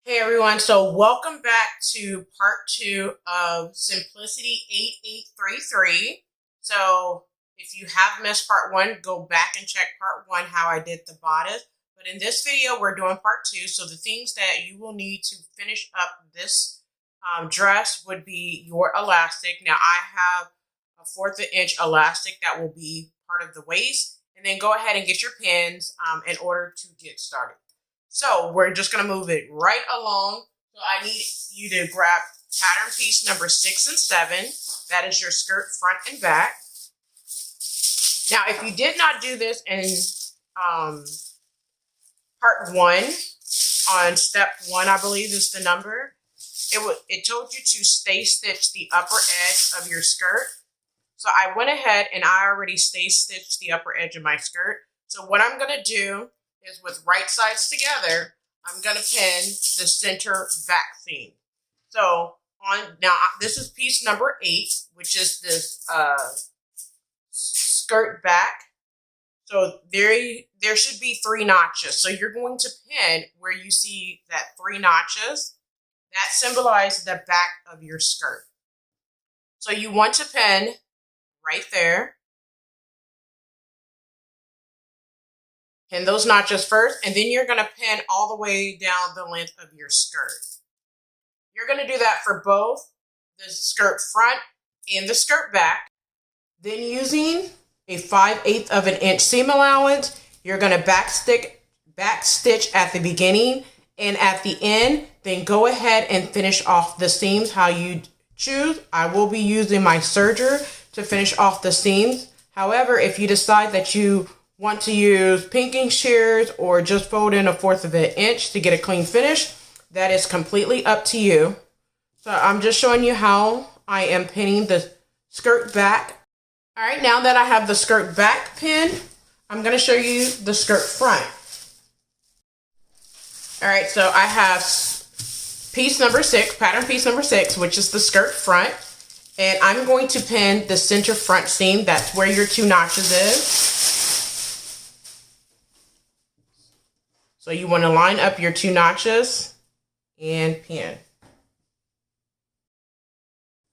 Hey everyone, so welcome back to part 2 of Simplicity 8833. So if you have missed part 1, go back and check part 1 how I did the bodice. But in this video, we're doing part 2. So the things that you will need to finish up this dress would be your elastic. Now I have a 1/4 inch elastic that will be part of the waist. And then go ahead and get your pins in order to get started. So we're just going to move it right along. So I need you to grab pattern piece number 6 and 7. That is your skirt front and back. Now, if you did not do this in part 1, on step 1, I believe is the number, it told you to stay stitch the upper edge of your skirt. So I went ahead and I already stay stitched the upper edge of my skirt. So what I'm going to do is with right sides together, I'm going to pin the center back seam. So now this is piece number 8, which is this skirt back. So there should be 3 notches. So you're going to pin where you see that 3 notches. That symbolizes the back of your skirt. So you want to pin right there. Pin those notches first, and then you're going to pin all the way down the length of your skirt. You're going to do that for both the skirt front and the skirt back. Then using a 5/8 of an inch seam allowance, you're going to back stitch at the beginning and at the end. Then go ahead and finish off the seams how you choose. I will be using my serger to finish off the seams. However, if you decide that you want to use pinking shears or just fold in a 1/4 of an inch to get a clean finish, that is completely up to you. So I'm just showing you how I am pinning the skirt back. All right, now that I have the skirt back pinned, I'm going to show you the skirt front. All right, so I have piece number 6, pattern piece number 6, which is the skirt front. And I'm going to pin the center front seam. That's where your 2 notches is. So you want to line up your 2 notches and pin.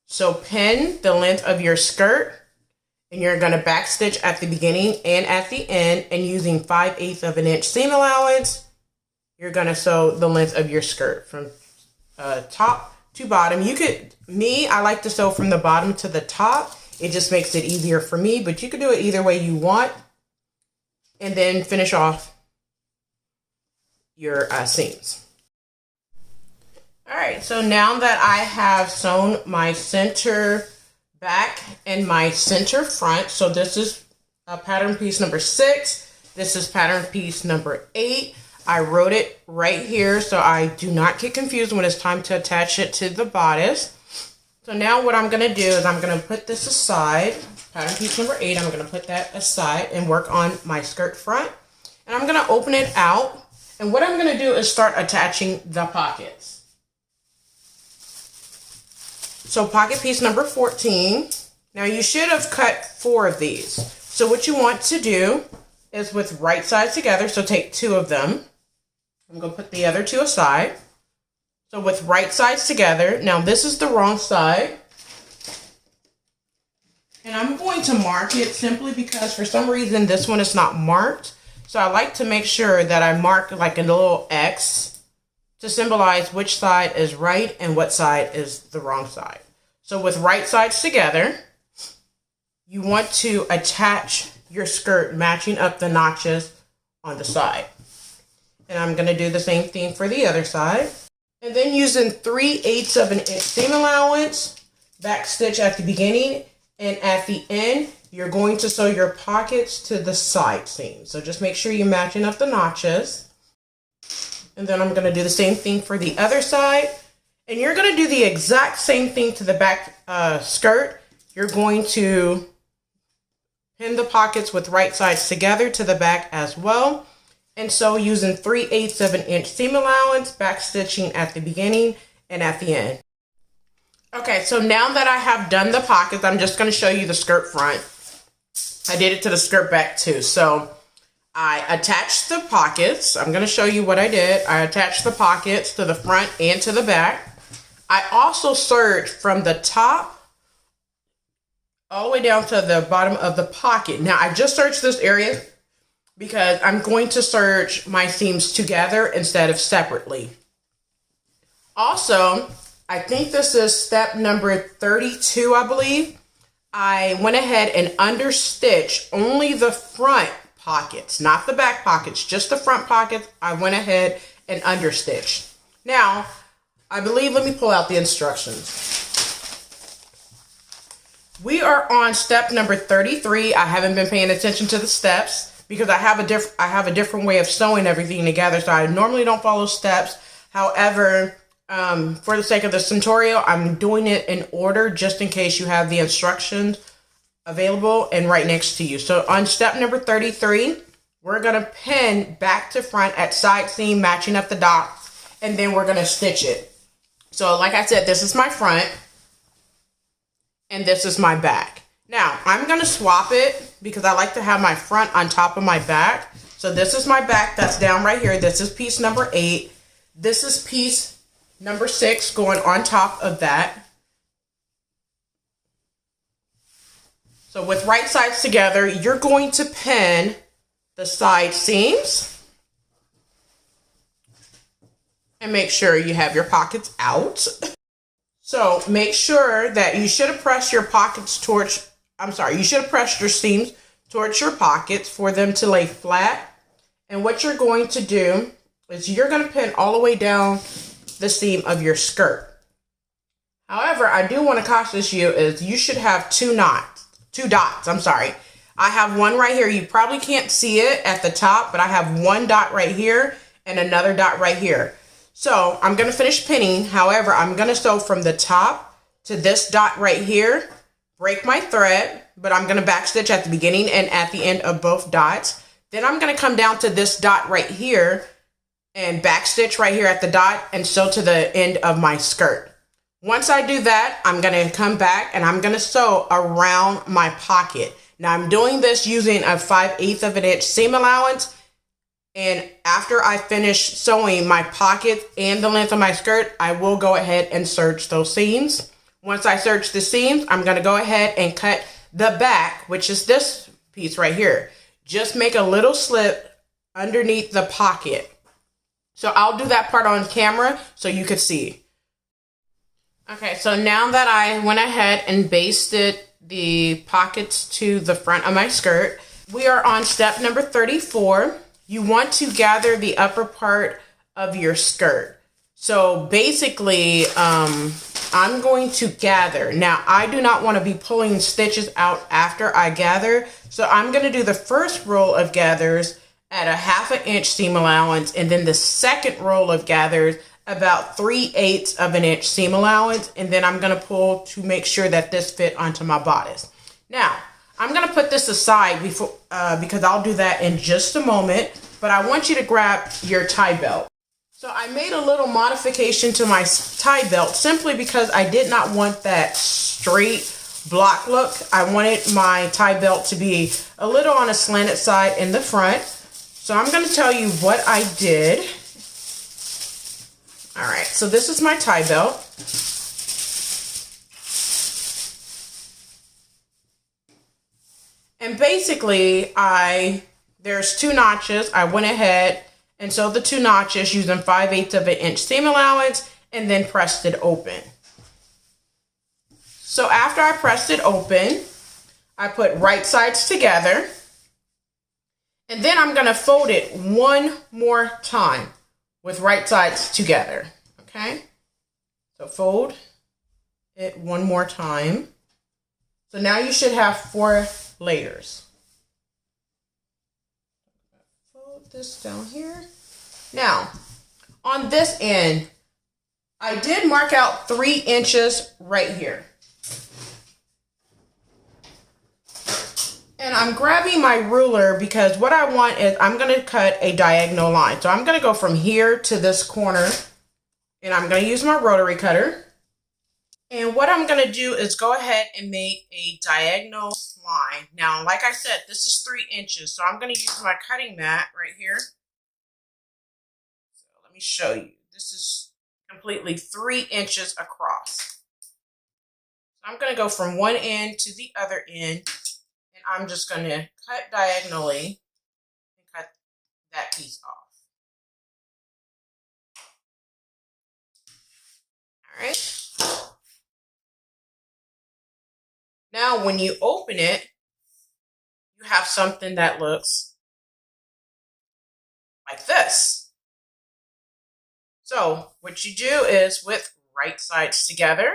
So pin the length of your skirt, and you're going to back stitch at the beginning and at the end, and using 5/8 of an inch seam allowance, you're going to sew the length of your skirt from top to bottom. I like to sew from the bottom to the top. It just makes it easier for me, but you can do it either way you want. And then finish off your seams. All right, so now that I have sewn my center back and my center front, so this is pattern piece number 6, this is pattern piece number 8. I wrote it right here so I do not get confused when it's time to attach it to the bodice. So now what I'm going to do is I'm going to put this aside, pattern piece number 8, I'm going to put that aside and work on my skirt front. And I'm going to open it out. And what I'm going to do is start attaching the pockets. So pocket piece number 14. Now you should have cut 4 of these. So what you want to do is with right sides together, so take 2 of them. I'm going to put the other 2 aside. So with right sides together, now this is the wrong side. And I'm going to mark it simply because for some reason this one is not marked. So I like to make sure that I mark like a little X to symbolize which side is right and what side is the wrong side. So with right sides together, you want to attach your skirt matching up the notches on the side. And I'm going to do the same thing for the other side. And then using 3/8 of an inch seam allowance, back stitch at the beginning and at the end, you're going to sew your pockets to the side seam. So just make sure you're matching up the notches. And then I'm going to do the same thing for the other side. And you're going to do the exact same thing to the back skirt. You're going to pin the pockets with right sides together to the back as well. And so using 3/8 of an inch seam allowance, back stitching at the beginning and at the end. Okay, so now that I have done the pockets, I'm just going to show you the skirt front. I did it to the skirt back too. So I attached the pockets. I'm going to show you what I did. I attached the pockets to the front and to the back. I also serged from the top all the way down to the bottom of the pocket. Now, I just serged this area because I'm going to serge my seams together instead of separately. Also, I think this is step number 32, I believe. I went ahead and understitched only the front pockets, not the back pockets, just the front pockets. I went ahead and understitched. Now, I believe, let me pull out the instructions. We are on step number 33. I haven't been paying attention to the steps because I have a different way of sewing everything together. So I normally don't follow steps. However, for the sake of this tutorial, I'm doing it in order just in case you have the instructions available and right next to you. So on step number 33, we're going to pin back to front at side seam, matching up the dots, and then we're going to stitch it. So like I said, this is my front and this is my back. Now I'm going to swap it because I like to have my front on top of my back. So this is my back that's down right here. This is piece number 8. This is piece number 6 going on top of that. So with right sides together, you're going to pin the side seams and make sure you have your pockets out. So make sure that you should have pressed your pockets towards, you should have pressed your seams towards your pockets for them to lay flat. And what you're going to do is you're going to pin all the way down the seam of your skirt. However, I do want to caution you is you should have two dots. I have one right here. You probably can't see it at the top, but I have one dot right here and another dot right here. So I'm going to finish pinning. However, I'm going to sew from the top to this dot right here, break my thread, but I'm going to backstitch at the beginning and at the end of both dots. Then I'm going to come down to this dot right here and backstitch right here at the dot and sew to the end of my skirt. Once I do that, I'm going to come back and I'm going to sew around my pocket. Now I'm doing this using a 5/8 of an inch seam allowance. And after I finish sewing my pocket and the length of my skirt, I will go ahead and serge those seams. Once I serge the seams, I'm going to go ahead and cut the back, which is this piece right here. Just make a little slip underneath the pocket. So I'll do that part on camera so you could see. Okay, so now that I went ahead and basted the pockets to the front of my skirt, we are on step number 34. You want to gather the upper part of your skirt. So basically, I'm going to gather. Now, I do not want to be pulling stitches out after I gather. So I'm going to do the first row of gathers at a 1/2 inch seam allowance, and then the second row of gathers about 3/8 of an inch seam allowance, and then I'm going to pull to make sure that this fit onto my bodice. Now, I'm going to put this aside before because I'll do that in just a moment, but I want you to grab your tie belt. So I made a little modification to my tie belt simply because I did not want that straight block look. I wanted my tie belt to be a little on a slanted side in the front. So I'm going to tell you what I did. All right, so this is my tie belt. And basically, there's 2 notches. I went ahead and sewed the 2 notches using 5/8 of an inch seam allowance and then pressed it open. So after I pressed it open, I put right sides together. And then I'm going to fold it one more time with right sides together. Okay? So fold it one more time. So now you should have 4 layers. Fold this down here. Now, on this end, I did mark out 3 inches right here. And I'm grabbing my ruler because what I want is I'm going to cut a diagonal line. So I'm going to go from here to this corner, and I'm going to use my rotary cutter. And what I'm going to do is go ahead and make a diagonal line. Now, like I said, this is 3 inches, so I'm going to use my cutting mat right here. So let me show you. This is completely 3 inches across. So I'm going to go from one end to the other end, and I'm just going to cut diagonally and cut that piece off. All right. Now, when you open it, you have something that looks like this. So, what you do is with right sides together,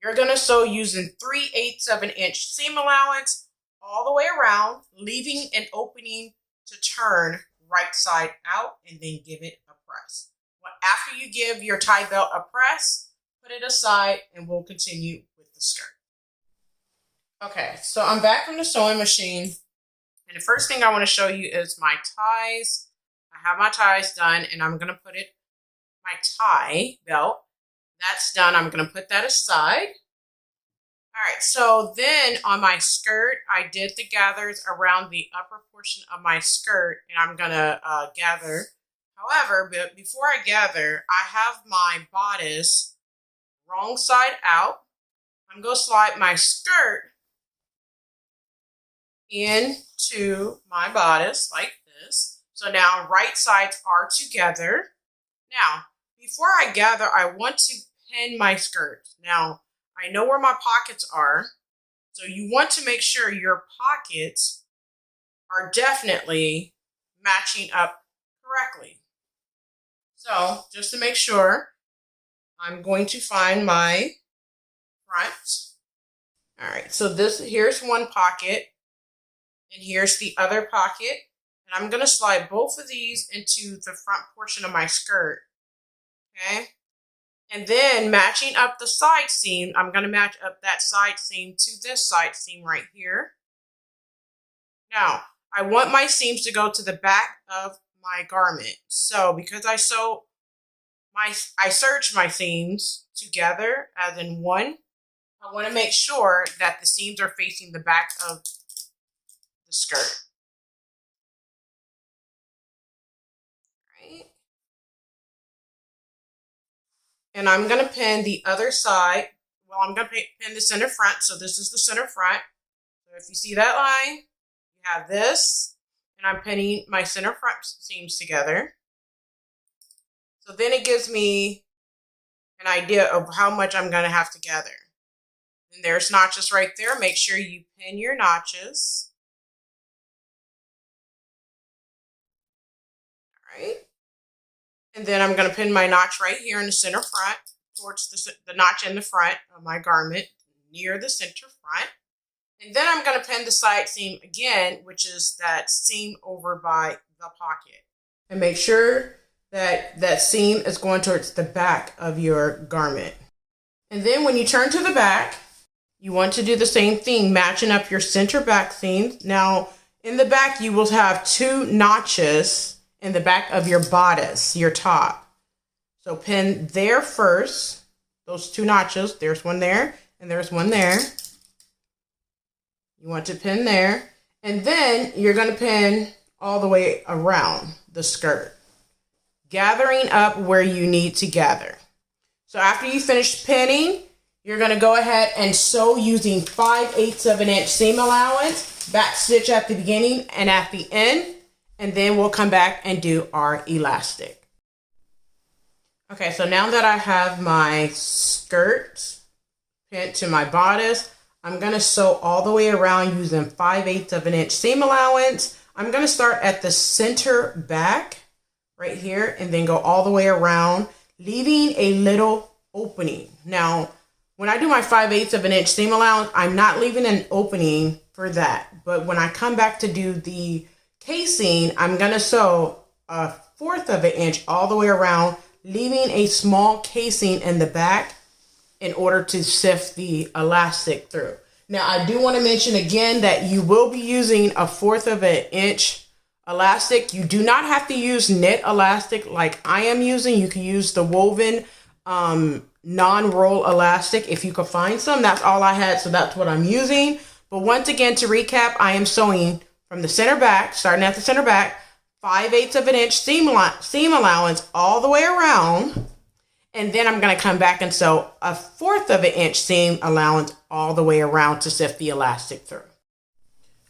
you're going to sew using 3/8 of an inch seam allowance all the way around, leaving an opening to turn right side out and then give it a press. After you give your tie belt a press, put it aside and we'll continue with the skirt. Okay, so I'm back from the sewing machine, and the first thing I want to show you is my ties. I have my ties done, and I'm going to put my tie belt. That's done. I'm going to put that aside. All right, so then on my skirt, I did the gathers around the upper portion of my skirt, and I'm going to gather. However, before I gather, I have my bodice wrong side out. I'm going to slide my skirt into my bodice like this. So now right sides are together. Now, before I gather, I want to pin my skirt. Now, I know where my pockets are, so you want to make sure your pockets are definitely matching up correctly. So, just to make sure, I'm going to find my front. All right, so here's one pocket, and here's the other pocket. And I'm going to slide both of these into the front portion of my skirt, okay? And then matching up the side seam, I'm going to match up that side seam to this side seam right here. Now, I want my seams to go to the back of my garment. So because I serge my seams together as in one, I want to make sure that the seams are facing the back of the skirt. Right. And I'm going to pin the other side. Well, I'm going to pin the center front. So this is the center front. So if you see that line, you have this. And I'm pinning my center front seams together. So then it gives me an idea of how much I'm going to have to gather. And there's notches right there. Make sure you pin your notches. All right. And then I'm going to pin my notch right here in the center front towards the notch in the front of my garment near the center front. And then I'm going to pin the side seam again, which is that seam over by the pocket. And make sure that that seam is going towards the back of your garment. And then when you turn to the back, you want to do the same thing, matching up your center back seams. Now, in the back, you will have 2 notches in the back of your bodice, your top. So pin there first, those 2 notches. There's one there, and there's one there. You want to pin there, and then you're going to pin all the way around the skirt, gathering up where you need to gather. So after you finish pinning, you're going to go ahead and sew using 5/8 of an inch seam allowance, back stitch at the beginning and at the end, and then we'll come back and do our elastic. Okay, so now that I have my skirt pinned to my bodice, I'm going to sew all the way around using 5/8 of an inch seam allowance. I'm going to start at the center back right here and then go all the way around, leaving a little opening. Now, when I do my 5/8 of an inch seam allowance, I'm not leaving an opening for that. But when I come back to do the casing, I'm going to sew 1/4 of an inch all the way around, leaving a small casing in the back in order to sift the elastic through. Now, I do want to mention again that you will be using 1/4 of an inch elastic. You do not have to use knit elastic like I am using. You can use the woven non-roll elastic if you could find some. That's all I had, so that's what I'm using. But once again, to recap, I am sewing from the center back, starting at the center back, 5/8 of an inch seam allowance all the way around. And then I'm going to come back and sew 1/4 of an inch seam allowance all the way around to sift the elastic through.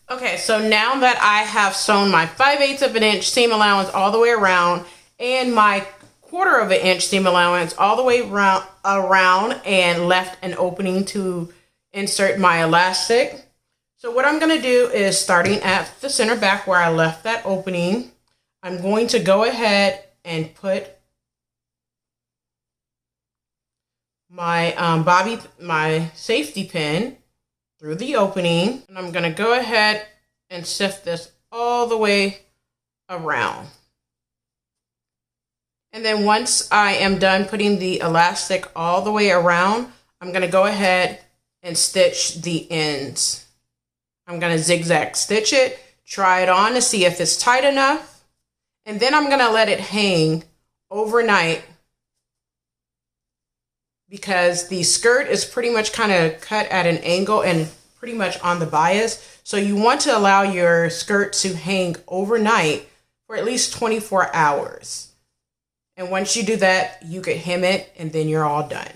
Okay, so now that I have sewn my 5/8 of an inch seam allowance all the way around and my 1/4 of an inch seam allowance all the way around and left an opening to insert my elastic. So what I'm going to do is, starting at the center back where I left that opening, I'm going to go ahead and put my my safety pin through the opening, and I'm going to go ahead and sift this all the way around. And then once I am done putting the elastic all the way around, I'm going to go ahead and stitch the ends. I'm going to zigzag stitch it, try it on to see if it's tight enough, and then I'm going to let it hang overnight, because the skirt is pretty much kind of cut at an angle and pretty much on the bias. So you want to allow your skirt to hang overnight for at least 24 hours. And once you do that, you can hem it and then you're all done.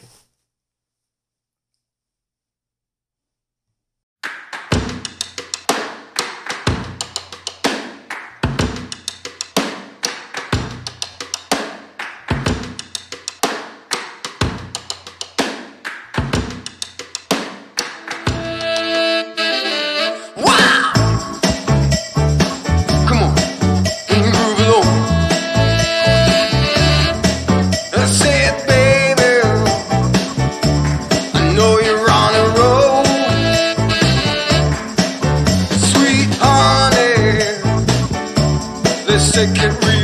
Take it real.